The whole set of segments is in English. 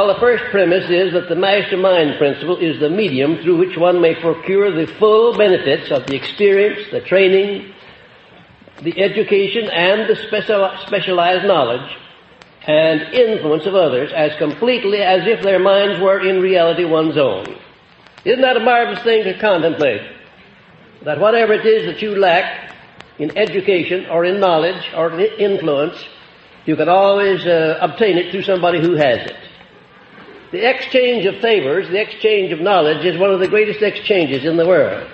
all, the first premise is that the mastermind principle is the medium through which one may procure the full benefits of the experience, the training, the education, and the specialized knowledge and influence of others as completely as if their minds were in reality one's own. Isn't that a marvelous thing to contemplate? That whatever it is that you lack in education or in knowledge or in influence, you can always obtain it through somebody who has it. The exchange of favors, the exchange of knowledge, is one of the greatest exchanges in the world.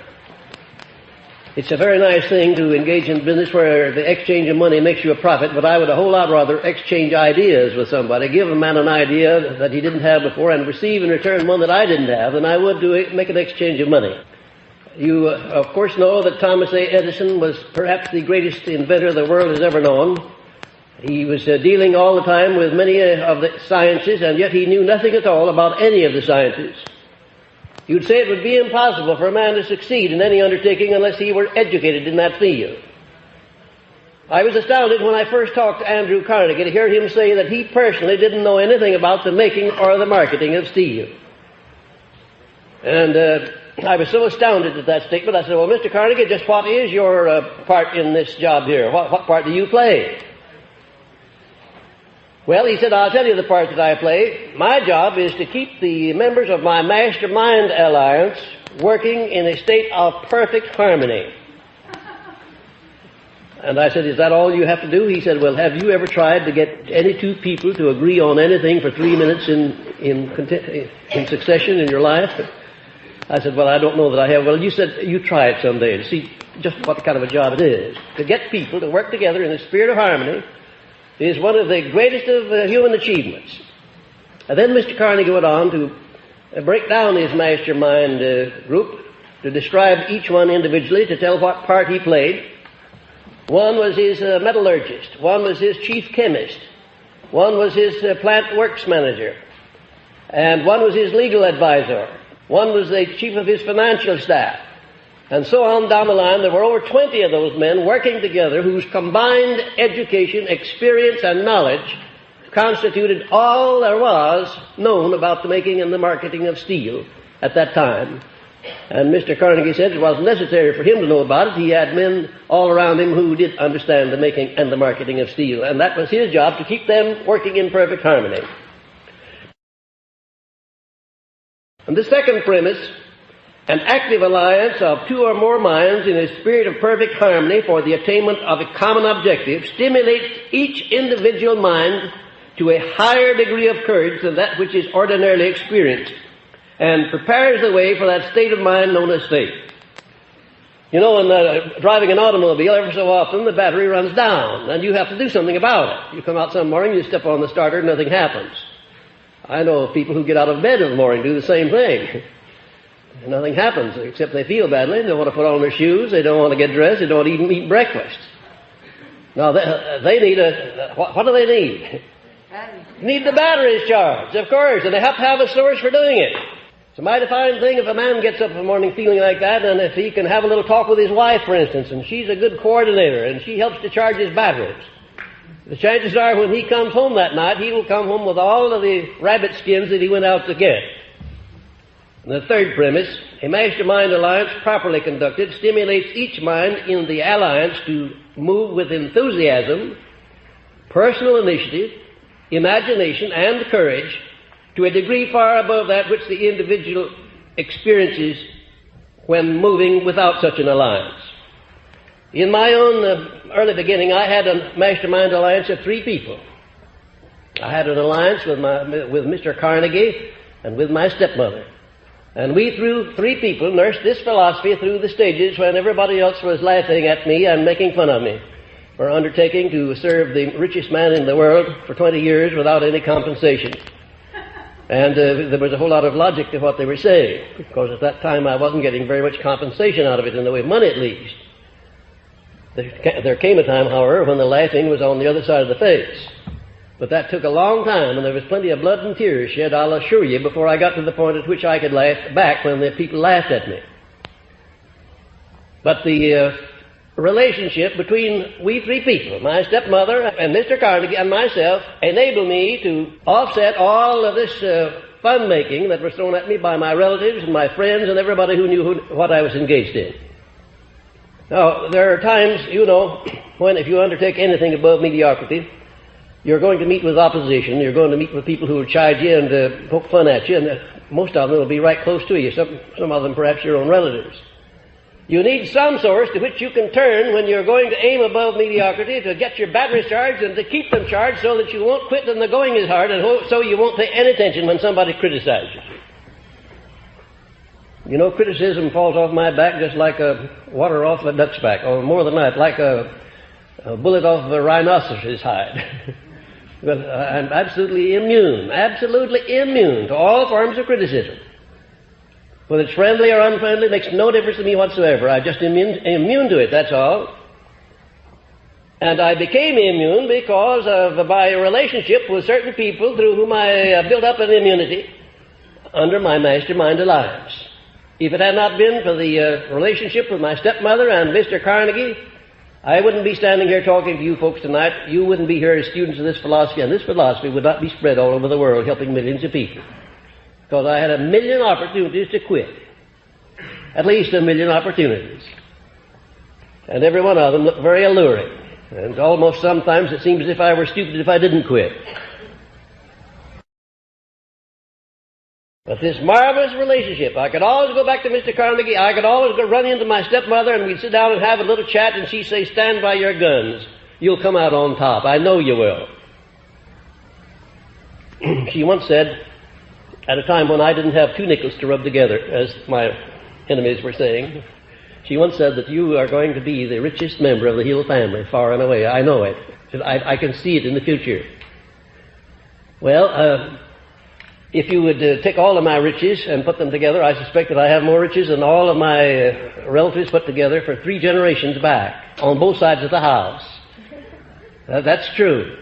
It's a very nice thing to engage in business where the exchange of money makes you a profit, but I would a whole lot rather exchange ideas with somebody, give a man an idea that he didn't have before, and receive in return one that I didn't have, than I would make an exchange of money. You, of course, know that Thomas Edison was perhaps the greatest inventor the world has ever known. He was dealing all the time with many of the sciences, and yet he knew nothing at all about any of the sciences. You'd say it would be impossible for a man to succeed in any undertaking unless he were educated in that field. I was astounded when I first talked to Andrew Carnegie to hear him say that he personally didn't know anything about the making or the marketing of steel. And I was so astounded at that statement, I said, well, Mr. Carnegie, just what is your part in this job here? What part do you play? Well, he said, I'll tell you the part that I play. My job is to keep the members of my Mastermind Alliance working in a state of perfect harmony. And I said, is that all you have to do? He said, well, have you ever tried to get any two people to agree on anything for 3 minutes in succession in your life? I said, well, I don't know that I have. Well, you said you try it someday to see just what kind of a job it is. To get people to work together in a spirit of harmony is one of the greatest of human achievements. And then Mr. Carnegie went on to break down his mastermind group, to describe each one individually, to tell what part he played. One was his metallurgist, one was his chief chemist, one was his plant works manager, and one was his legal advisor, one was the chief of his financial staff. And so on down the line, there were over 20 of those men working together whose combined education, experience, and knowledge constituted all there was known about the making and the marketing of steel at that time. And Mr. Carnegie said it wasn't necessary for him to know about it. He had men all around him who did understand the making and the marketing of steel. And that was his job, to keep them working in perfect harmony. And the second premise, an active alliance of two or more minds in a spirit of perfect harmony for the attainment of a common objective, stimulates each individual mind to a higher degree of courage than that which is ordinarily experienced, and prepares the way for that state of mind known as faith. You know, in driving an automobile, every so often the battery runs down, and you have to do something about it. You come out some morning, you step on the starter, nothing happens. I know of people who get out of bed in the morning, do the same thing. Nothing happens, except they feel badly. They don't want to put on their shoes. They don't want to get dressed. They don't even eat breakfast. Now, they need what do they need? Need the batteries charged, of course, and they have to have a source for doing it. It's a mighty fine thing if a man gets up in the morning feeling like that, and if he can have a little talk with his wife, for instance, and she's a good coordinator, and she helps to charge his batteries. The chances are when he comes home that night, he will come home with all of the rabbit skins that he went out to get. And the third premise, a mastermind alliance properly conducted stimulates each mind in the alliance to move with enthusiasm, personal initiative, imagination, and courage to a degree far above that which the individual experiences when moving without such an alliance. In my own early beginning, I had a mastermind alliance of 3 people. I had an alliance with Mr. Carnegie and with my stepmother. And we, through 3 people, nursed this philosophy through the stages when everybody else was laughing at me and making fun of me for undertaking to serve the richest man in the world for 20 years without any compensation. And there was a whole lot of logic to what they were saying, because at that time I wasn't getting very much compensation out of it, in the way of money at least. There came a time, however, when the laughing was on the other side of the face. But that took a long time, and there was plenty of blood and tears shed, I'll assure you, before I got to the point at which I could laugh back when the people laughed at me. But the relationship between we three people, my stepmother and Mr. Carnegie and myself, enable me to offset all of this fun-making that was thrown at me by my relatives and my friends and everybody who knew what I was engaged in. Now, there are times, you know, when if you undertake anything above mediocrity, you're going to meet with opposition, you're going to meet with people who will chide you and poke fun at you, and most of them will be right close to you, some of them perhaps your own relatives. You need some source to which you can turn when you're going to aim above mediocrity to get your batteries charged and to keep them charged so that you won't quit when the going is hard and so you won't pay any attention when somebody criticizes you. You know, criticism falls off my back just like water off a duck's back, or more than that, like a bullet off a rhinoceros's hide. Well, I'm absolutely immune to all forms of criticism. Whether it's friendly or unfriendly makes no difference to me whatsoever. I'm just immune to it, that's all. And I became immune because of my relationship with certain people through whom I built up an immunity under my Mastermind alliance. If it had not been for the relationship with my stepmother and Mr. Carnegie, I wouldn't be standing here talking to you folks tonight. You wouldn't be here as students of this philosophy, and this philosophy would not be spread all over the world helping millions of people. Because I had a million opportunities to quit. At least a million opportunities. And every one of them looked very alluring. And almost sometimes it seems as if I were stupid if I didn't quit. But this marvelous relationship, I could always go back to Mr. Carnegie, I could always go run into my stepmother and we'd sit down and have a little chat and she'd say, "Stand by your guns. You'll come out on top. I know you will." She once said, at a time when I didn't have two nickels to rub together, as my enemies were saying, she once said that you are going to be the richest member of the Hill family, far and away. I know it. I can see it in the future. Well, if you would take all of my riches and put them together, I suspect that I have more riches than all of my relatives put together for 3 generations back, on both sides of the house. That's true.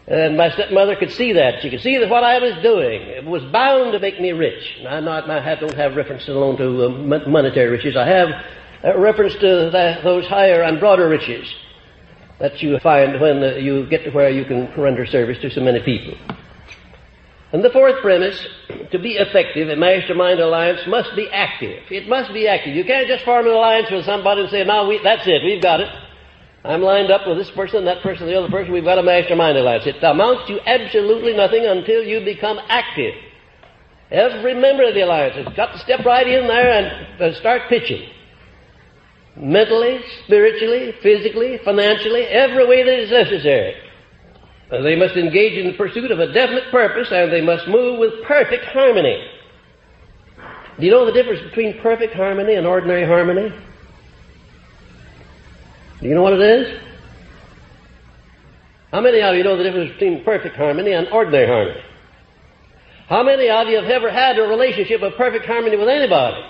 And my stepmother could see that. She could see that what I was doing was bound to make me rich. I don't have reference alone to monetary riches. I have reference to those higher and broader riches that you find when you get to where you can render service to so many people. And the fourth premise, to be effective, a mastermind alliance must be active. It must be active. You can't just form an alliance with somebody and say, "Now, that's it, we've got it. I'm lined up with this person, that person, the other person, we've got a mastermind alliance." It amounts to absolutely nothing until you become active. Every member of the alliance has got to step right in there and start pitching. Mentally, spiritually, physically, financially, every way that is necessary. They must engage in the pursuit of a definite purpose, and they must move with perfect harmony. Do you know the difference between perfect harmony and ordinary harmony? Do you know what it is? How many of you know the difference between perfect harmony and ordinary harmony? How many of you have ever had a relationship of perfect harmony with anybody?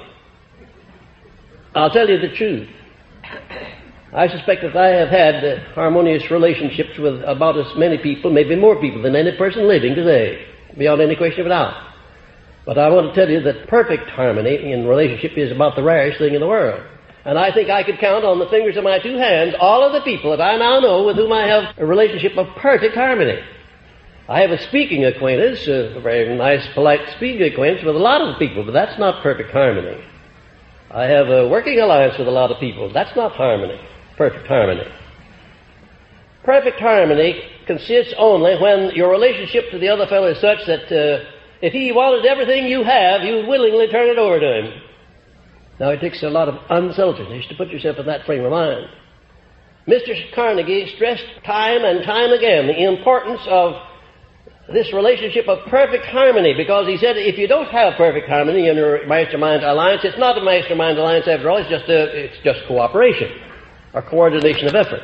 I'll tell you the truth. I suspect that I have had harmonious relationships with about as many people, maybe more people than any person living today, beyond any question of doubt. But I want to tell you that perfect harmony in relationship is about the rarest thing in the world. And I think I could count on the fingers of my 2 hands all of the people that I now know with whom I have a relationship of perfect harmony. I have a speaking acquaintance, a very nice, polite speaking acquaintance with a lot of people, but that's not perfect harmony. I have a working alliance with a lot of people. That's not harmony. Perfect harmony. Perfect harmony consists only when your relationship to the other fellow is such that if he wanted everything you have, you would willingly turn it over to him. Now, it takes a lot of unselfishness to put yourself in that frame of mind. Mr. Carnegie stressed time and time again the importance of this relationship of perfect harmony, because he said if you don't have perfect harmony in your mastermind alliance, it's not a mastermind alliance after all, it's just cooperation or coordination of effort.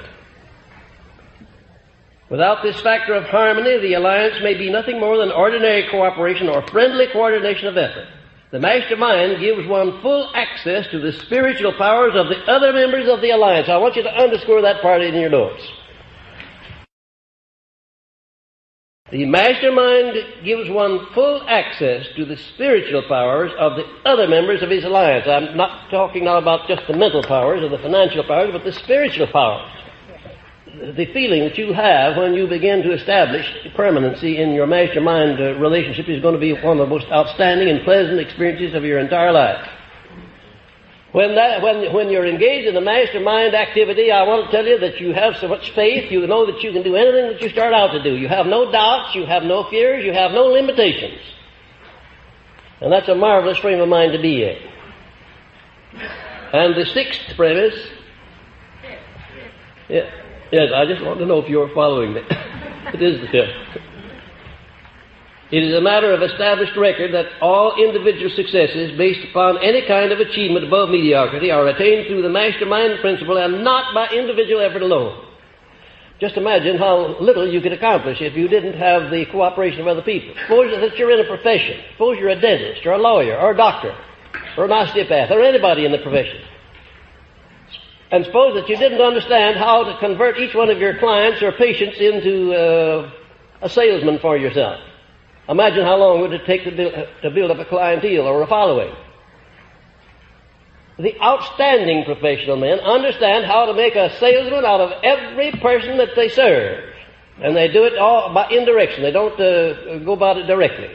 Without this factor of harmony, the alliance may be nothing more than ordinary cooperation or friendly coordination of effort. The mastermind gives one full access to the spiritual powers of the other members of the alliance. I want you to underscore that part in your notes. The mastermind gives one full access to the spiritual powers of the other members of his alliance. I'm not talking now about just the mental powers or the financial powers, but the spiritual powers. The feeling that you have when you begin to establish permanency in your mastermind relationship is going to be one of the most outstanding and pleasant experiences of your entire life. When you're engaged in the mastermind activity, I want to tell you that you have so much faith, you know that you can do anything that you start out to do. You have no doubts, you have no fears, you have no limitations. And that's a marvelous frame of mind to be in. And the sixth premise, yes, I just want to know if you're following me. It is the fifth. It is a matter of established record that all individual successes based upon any kind of achievement above mediocrity are attained through the mastermind principle and not by individual effort alone. Just imagine how little you could accomplish if you didn't have the cooperation of other people. Suppose that you're in a profession. Suppose you're a dentist or a lawyer or a doctor or an osteopath or anybody in the profession. And suppose that you didn't understand how to convert each one of your clients or patients into a salesman for yourself. Imagine how long would it take to build up a clientele or a following. The outstanding professional men understand how to make a salesman out of every person that they serve. And they do it all by indirection. They don't go about it directly.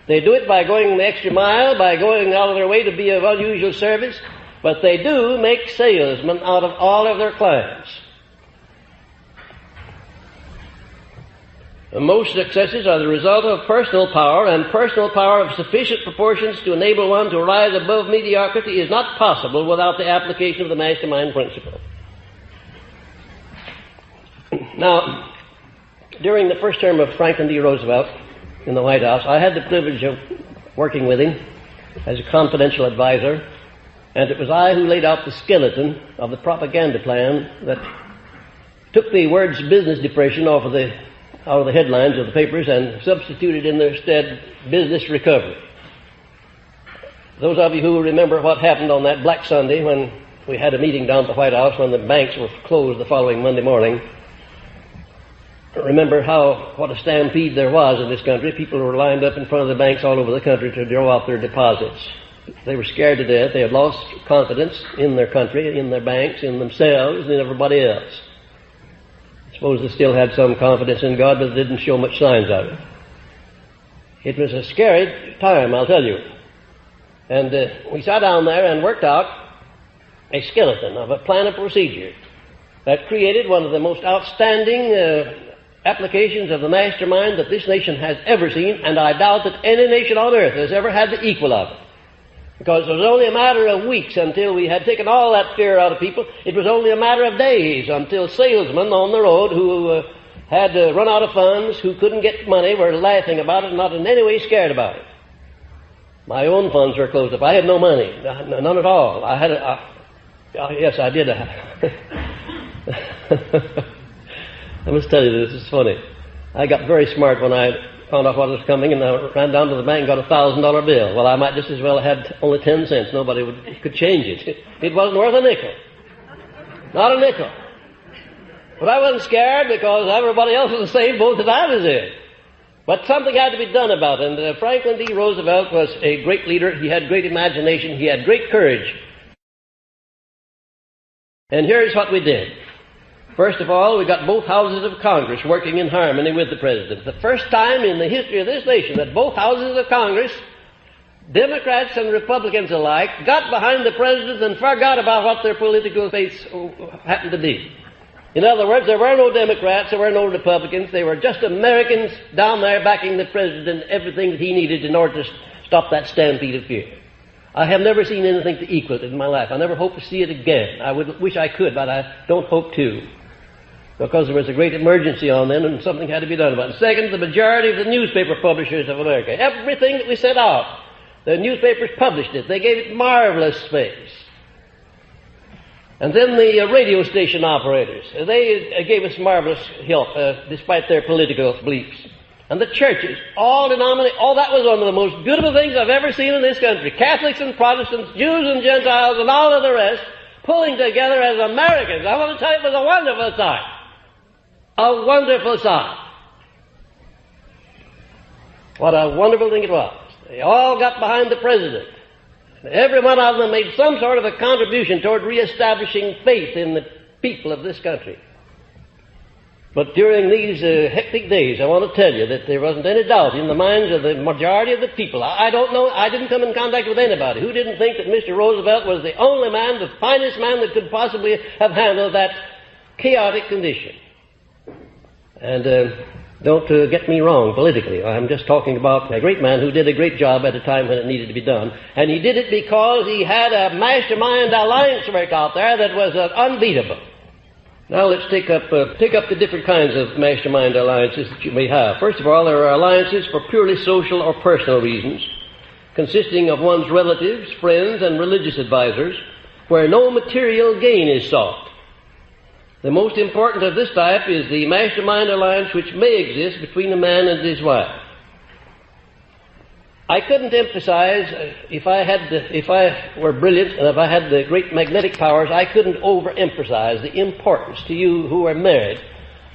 They do it by going the extra mile, by going out of their way to be of unusual service. But they do make salesmen out of all of their clients. Most successes are the result of personal power, and personal power of sufficient proportions to enable one to rise above mediocrity is not possible without the application of the mastermind principle. Now, during the first term of Franklin D. Roosevelt in the White House, I had the privilege of working with him as a confidential advisor, and it was I who laid out the skeleton of the propaganda plan that took the words business depression out of the headlines of the papers and substituted in their stead business recovery. Those of you who remember what happened on that Black Sunday when we had a meeting down at the White House when the banks were closed the following Monday morning, remember what a stampede there was in this country. People were lined up in front of the banks all over the country to draw out their deposits. They were scared to death. They had lost confidence in their country, in their banks, in themselves, and in everybody else. I suppose they still had some confidence in God, but they didn't show much signs of it. It was a scary time, I'll tell you. And we sat down there and worked out a skeleton of a plan of procedure that created one of the most outstanding applications of the mastermind that this nation has ever seen, and I doubt that any nation on earth has ever had the equal of it. Because it was only a matter of weeks until we had taken all that fear out of people. It was only a matter of days until salesmen on the road who had run out of funds, who couldn't get money, were laughing about it, not in any way scared about it. My own funds were closed up. I had no money, none at all. Yes, I did. I must tell you, this is funny. I got very smart when I found out what was coming, and I ran down to the bank and got a $1,000 bill. Well, I might just as well have had only 10 cents. Nobody could change it. It wasn't worth a nickel. Not a nickel. But I wasn't scared because everybody else was the same boat that I was in. But something had to be done about it. And Franklin D. Roosevelt was a great leader. He had great imagination. He had great courage. And here's what we did. First of all, we got both houses of Congress working in harmony with the President. The first time in the history of this nation that both houses of Congress, Democrats and Republicans alike, got behind the President and forgot about what their political faiths happened to be. In other words, there were no Democrats, there were no Republicans, they were just Americans down there backing the President and everything that he needed in order to stop that stampede of fear. I have never seen anything to equal it in my life. I never hope to see it again. I wish I could, but I don't hope to. Because there was a great emergency on then and something had to be done about it. Second, the majority of the newspaper publishers of America, everything that we sent out, the newspapers published it. They gave it marvelous space. And then the radio station operators, they gave us marvelous help despite their political beliefs. And the churches, all that was one of the most beautiful things I've ever seen in this country. Catholics and Protestants, Jews and Gentiles, and all of the rest, pulling together as Americans. I want to tell you, it was a wonderful sight. A wonderful sight. What a wonderful thing it was. They all got behind the president. Every one of them made some sort of a contribution toward reestablishing faith in the people of this country. But during these hectic days, I want to tell you that there wasn't any doubt in the minds of the majority of the people. I don't know, I didn't come in contact with anybody who didn't think that Mr. Roosevelt was the only man, the finest man that could possibly have handled that chaotic condition. And don't get me wrong politically. I'm just talking about a great man who did a great job at a time when it needed to be done. And he did it because he had a mastermind alliance work out there that was unbeatable. Now let's take up the different kinds of mastermind alliances that you may have. First of all, there are alliances for purely social or personal reasons, consisting of one's relatives, friends, and religious advisors, where no material gain is sought. The most important of this type is the mastermind alliance which may exist between a man and his wife. I couldn't emphasize, if I were brilliant and if I had the great magnetic powers, I couldn't overemphasize the importance to you who are married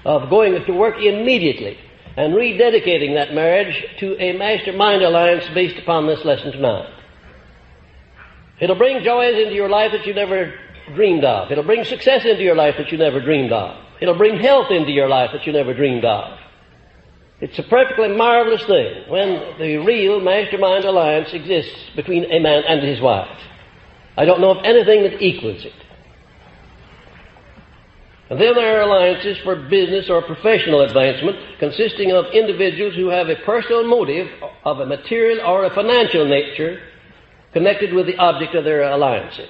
of going to work immediately and rededicating that marriage to a mastermind alliance based upon this lesson tonight. It'll bring joys into your life that you never dreamed of. It'll bring success into your life that you never dreamed of. It'll bring health into your life that you never dreamed of. It's a perfectly marvelous thing when the real mastermind alliance exists between a man and his wife. I don't know of anything that equals it. And then there are alliances for business or professional advancement, consisting of individuals who have a personal motive of a material or a financial nature connected with the object of their alliances.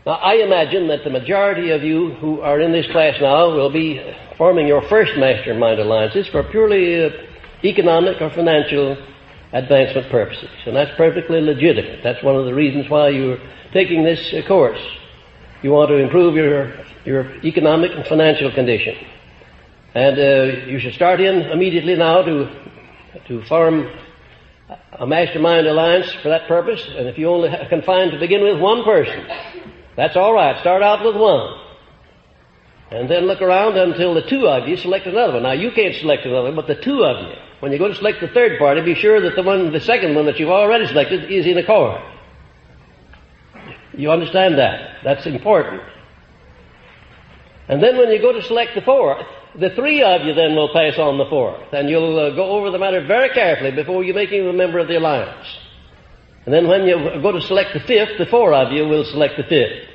Now, I imagine that the majority of you who are in this class now will be forming your first mastermind alliances for purely economic or financial advancement purposes. And that's perfectly legitimate. That's one of the reasons why you're taking this course. You want to improve your economic and financial condition. And you should start in immediately now to form a mastermind alliance for that purpose. And if you only can find to begin with one person, that's all right. Start out with one. And then look around until the two of you select another one. Now, you can't select another one, but the two of you. When you go to select the third party, be sure that the second one that you've already selected is in accord. You understand that? That's important. And then when you go to select the fourth, the three of you then will pass on the fourth. And you'll go over the matter very carefully before you make him a member of the alliance. And then when you go to select the fifth, the four of you will select the fifth.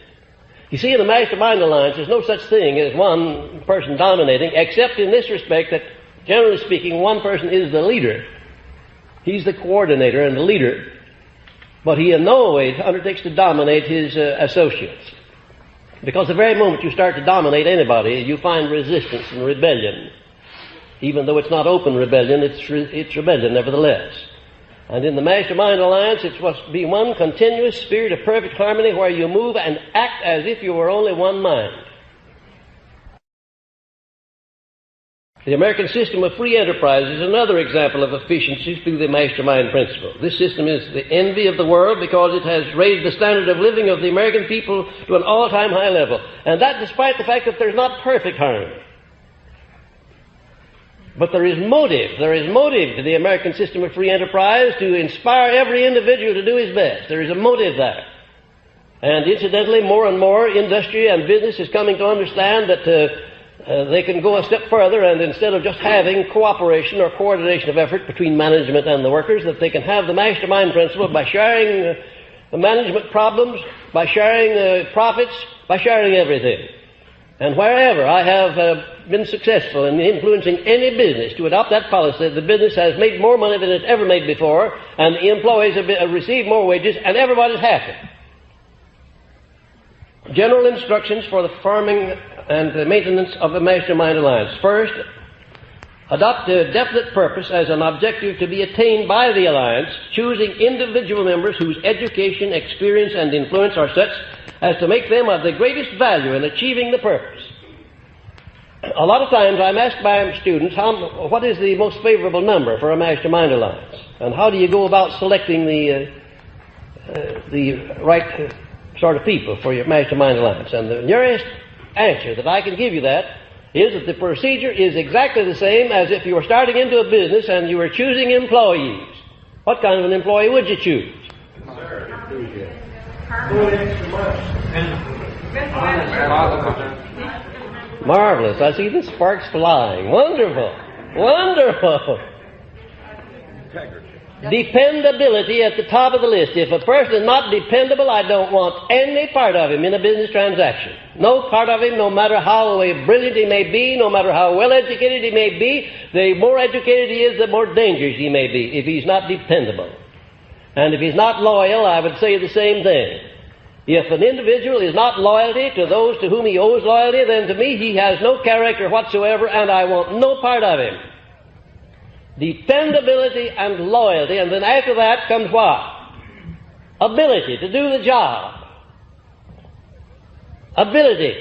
You see, in a mastermind alliance, there's no such thing as one person dominating, except in this respect that, generally speaking, one person is the leader. He's the coordinator and the leader. But he in no way undertakes to dominate his associates. Because the very moment you start to dominate anybody, you find resistance and rebellion. Even though it's not open rebellion, it's rebellion nevertheless. And in the mastermind alliance, it must be one continuous spirit of perfect harmony where you move and act as if you were only one mind. The American system of free enterprise is another example of efficiency through the mastermind principle. This system is the envy of the world because it has raised the standard of living of the American people to an all-time high level. And that despite the fact that there's not perfect harmony. But there is motive to the American system of free enterprise to inspire every individual to do his best. There is a motive there. And incidentally, more and more industry and business is coming to understand that they can go a step further, and instead of just having cooperation or coordination of effort between management and the workers, that they can have the mastermind principle by sharing the management problems, by sharing profits, by sharing everything. And wherever I have been successful in influencing any business to adopt that policy, the business has made more money than it's ever made before, and the employees have received more wages, and everybody's happy. General instructions for the forming and the maintenance of a mastermind alliance. First, adopt a definite purpose as an objective to be attained by the alliance, choosing individual members whose education, experience, and influence are such as to make them of the greatest value in achieving the purpose. A lot of times I'm asked by students, what is the most favorable number for a mastermind alliance? And how do you go about selecting the right sort of people for your mastermind alliance? And the nearest answer that I can give you that is that the procedure is exactly the same as if you were starting into a business and you were choosing employees. What kind of an employee would you choose? Marvelous. I see the sparks flying. Wonderful. Wonderful. Dependability at the top of the list. If a person is not dependable, I don't want any part of him in a business transaction. No part of him, no matter how brilliant he may be, no matter how well educated he may be, the more educated he is, the more dangerous he may be if he's not dependable. And if he's not loyal, I would say the same thing. If an individual is not loyalty to those to whom he owes loyalty, then to me he has no character whatsoever, and I want no part of him. Dependability and loyalty, and then after that comes what? Ability to do the job. Ability.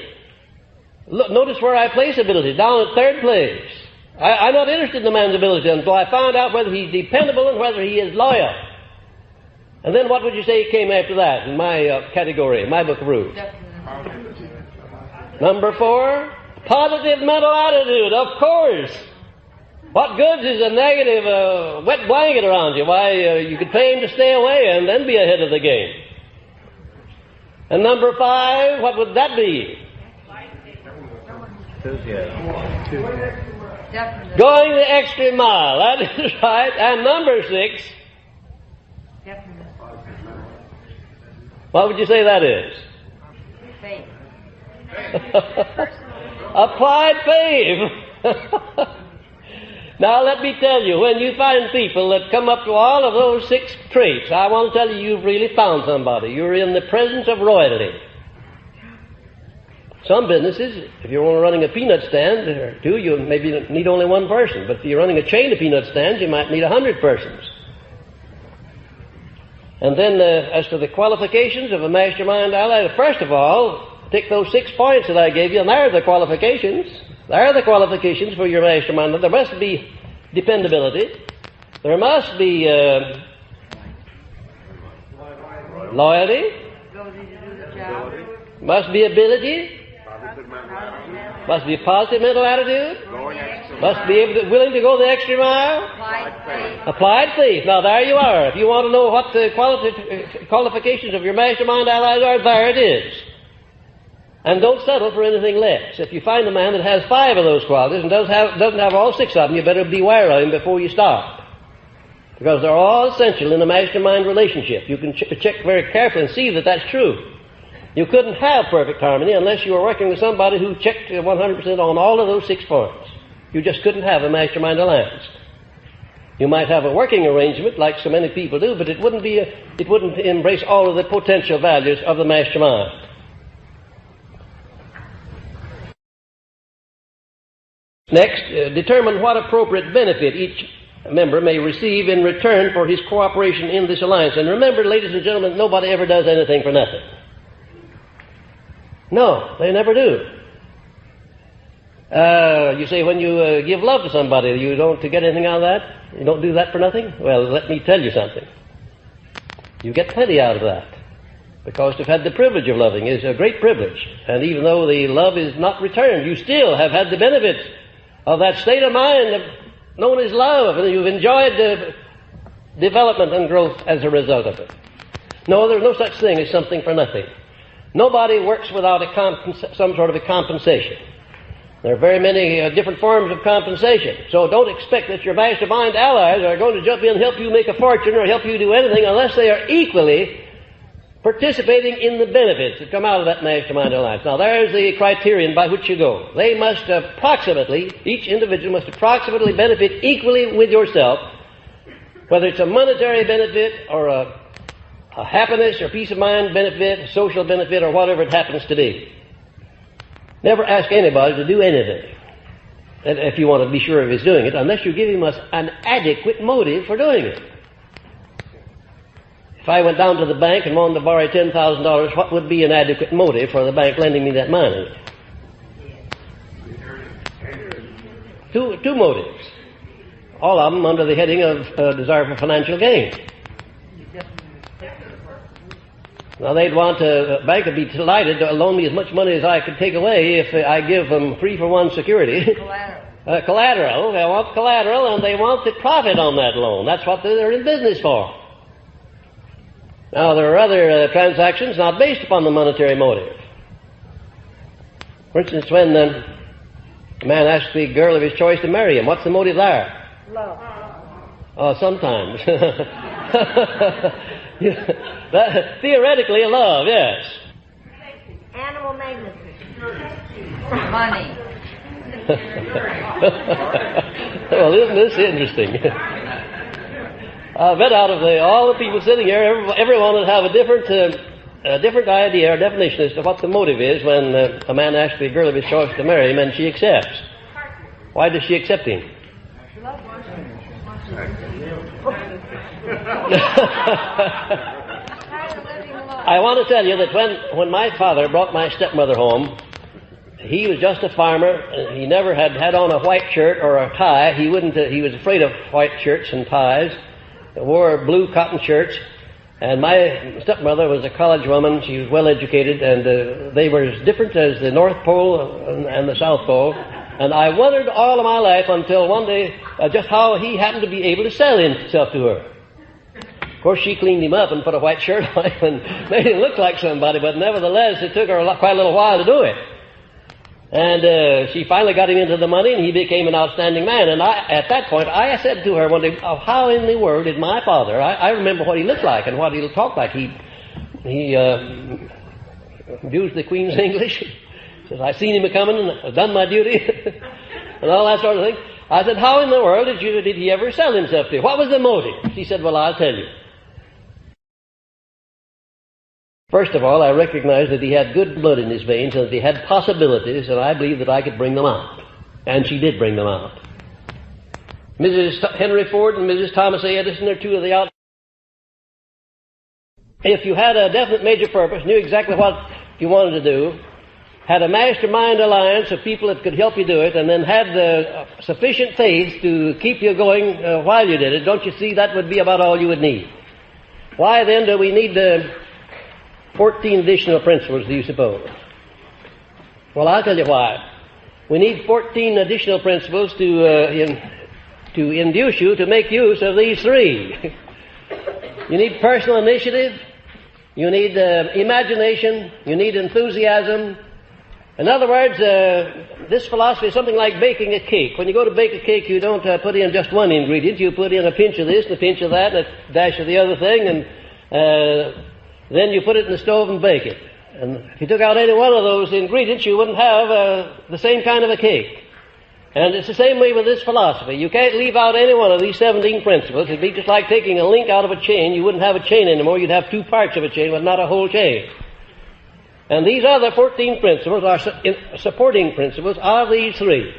Look, notice where I place ability, down at third place. I'm not interested in the man's ability until I find out whether he's dependable and whether he is loyal. And then what would you say came after that in my category, my book of rules? Number 4, positive mental attitude, of course. What good is a negative wet blanket around you? Why, you could pay him to stay away and then be ahead of the game. And number 5, what would that be? Going the extra mile. That is right. And number 6, what would you say that is? Faith. Applied faith. Now let me tell you, when you find people that come up to all of those 6 traits, I want to tell you, you've really found somebody. You're in the presence of royalty. Some businesses, if you're only running a peanut stand or 2, you maybe need only 1 person. But if you're running a chain of peanut stands, you might need 100 persons. And then as to the qualifications of a mastermind ally, first of all, take those 6 points that I gave you, and there are the qualifications. There are the qualifications for your mastermind. There must be dependability. There must be loyalty. Must be ability. Must be a positive mental attitude. Must be willing to go the extra mile. Applied faith. Now there you are. If you want to know what the qualifications of your mastermind allies are, there it is. And don't settle for anything less. If you find a man that has 5 of those qualities and doesn't have all 6 of them, you better beware of him before you start. Because they're all essential in a mastermind relationship. You can check very carefully and see that that's true. You couldn't have perfect harmony unless you were working with somebody who checked 100% on all of those 6 points. You just couldn't have a mastermind alliance. You might have a working arrangement like so many people do, but it wouldn't embrace all of the potential values of the mastermind. Next, determine what appropriate benefit each member may receive in return for his cooperation in this alliance. And remember, ladies and gentlemen, nobody ever does anything for nothing. No, they never do. You say when you give love to somebody, you don't get anything out of that? You don't do that for nothing? Well, let me tell you something. You get plenty out of that. Because to have had the privilege of loving is a great privilege. And even though the love is not returned, you still have had the benefits of that state of mind known as love, and you've enjoyed the development and growth as a result of it. No, there's no such thing as something for nothing. Nobody works without some sort of a compensation. There are very many different forms of compensation. So don't expect that your mastermind allies are going to jump in and help you make a fortune or help you do anything unless they are equally participating in the benefits that come out of that mastermind alliance. Now there's the criterion by which you go. They must each individual must approximately benefit equally with yourself, whether it's a monetary benefit or a happiness or peace of mind benefit, a social benefit, or whatever it happens to be. Never ask anybody to do anything, if you want to be sure of his doing it, unless you give him an adequate motive for doing it. If I went down to the bank and wanted to borrow $10,000, what would be an adequate motive for the bank lending me that money? Two motives. All of them under the heading of desire for financial gain. Now they'd want a bank would be delighted to loan me as much money as I could take away if I give them 3-for-1 security. Collateral. Collateral. They want collateral and they want the profit on that loan. That's what they're in business for. Now there are other transactions not based upon the monetary motive. For instance, when a man asks the girl of his choice to marry him, what's the motive there? Love. Oh, sometimes. Theoretically, love, yes. Animal magnetism. Money. Well, isn't this interesting? I bet out of all the people sitting here, everyone would have a different idea or definition as to what the motive is when a man asks the girl of his choice to marry him and she accepts. Why does she accept him? I want to tell you that when my father brought my stepmother home, he was just a farmer. He never had on a white shirt or a tie. He was afraid of white shirts and ties. He wore blue cotton shirts. And my stepmother was a college woman. She was well educated, and they were as different as the North Pole and the South Pole. And I wondered all of my life until one day just how he happened to be able to sell himself to her. Of course, she cleaned him up and put a white shirt on him and made him look like somebody, but nevertheless, it took her quite a little while to do it. And she finally got him into the money, and he became an outstanding man. And at that point, I said to her one day, oh, how in the world did my father, I remember what he looked like and what he talked like. He used the Queen's English. Says, I seen him a-coming and I've done my duty, and all that sort of thing. I said, how in the world did he ever sell himself to you? What was the motive? She said, well, I'll tell you. First of all, I recognized that he had good blood in his veins and that he had possibilities, and I believed that I could bring them out. And she did bring them out. Mrs. Henry Ford and Mrs. Thomas Edison are two of the out. If you had a definite major purpose, knew exactly what you wanted to do, had a mastermind alliance of people that could help you do it, and then had the sufficient faith to keep you going while you did it, don't you see that would be about all you would need? Why then do we need 14 additional principles, do you suppose? Well, I'll tell you why. We need 14 additional principles to induce you to make use of these three. You need personal initiative, you need imagination, you need enthusiasm. In other words, this philosophy is something like baking a cake. When you go to bake a cake, you don't put in just one ingredient. You put in a pinch of this and a pinch of that and a dash of the other thing, and then you put it in the stove and bake it. And if you took out any one of those ingredients, you wouldn't have the same kind of a cake. And it's the same way with this philosophy. You can't leave out any one of these 17 principles. It'd be just like taking a link out of a chain. You wouldn't have a chain anymore. You'd have two parts of a chain, but not a whole chain. And these other 14 principles are supporting principles of these three.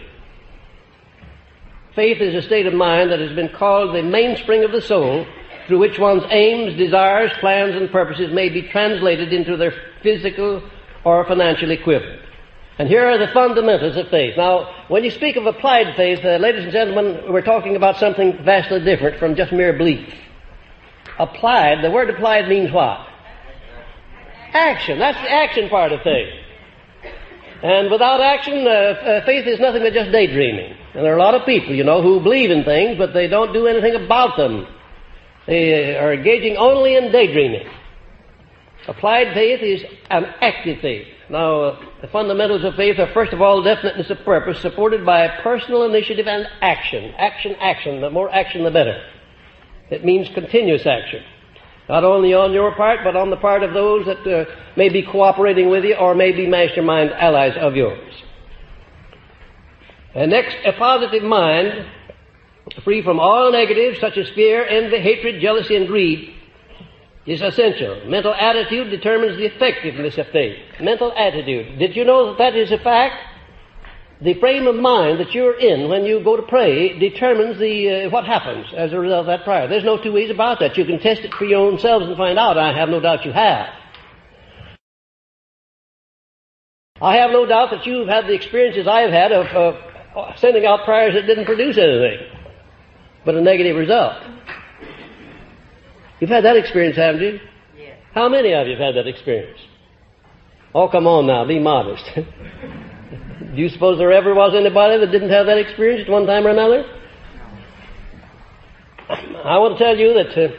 Faith is a state of mind that has been called the mainspring of the soul, through which one's aims, desires, plans, and purposes may be translated into their physical or financial equivalent. And here are the fundamentals of faith. Now, when you speak of applied faith, ladies and gentlemen, we're talking about something vastly different from just mere belief. Applied, the word applied means what? Action. That's the action part of faith. And without action, faith is nothing but just daydreaming. And there are a lot of people, who believe in things, but they don't do anything about them. They are engaging only in daydreaming. Applied faith is an active faith. Now, the fundamentals of faith are, first of all, definiteness of purpose, supported by personal initiative and action. Action. The more action, the better. It means continuous action. Not only on your part, but on the part of those that may be cooperating with you or may be mastermind allies of yours. And next, a positive mind, free from all negatives such as fear, envy, hatred, jealousy, and greed, is essential. Mental attitude determines the effectiveness of faith. Mental attitude. Did you know that is a fact? The frame of mind that you're in when you go to pray determines what happens as a result of that prayer. There's no two ways about that. You can test it for your own selves and find out. I have no doubt you have. I have no doubt that you've had the experiences I've had of sending out prayers that didn't produce anything but a negative result. You've had that experience, haven't you? Yes. How many of you have had that experience? Oh, come on now, be modest. Do you suppose there ever was anybody that didn't have that experience at one time or another? I want to tell you that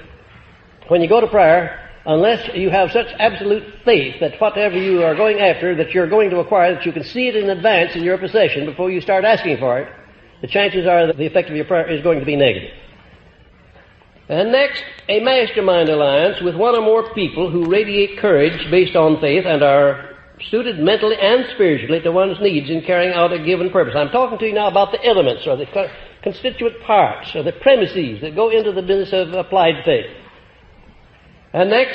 when you go to prayer, unless you have such absolute faith that whatever you are going after, that you're going to acquire, that you can see it in advance in your possession before you start asking for it, the chances are that the effect of your prayer is going to be negative. And next, a mastermind alliance with one or more people who radiate courage based on faith and are suited mentally and spiritually to one's needs in carrying out a given purpose. I'm talking to you now about the elements or the constituent parts or the premises that go into the business of applied faith. And next,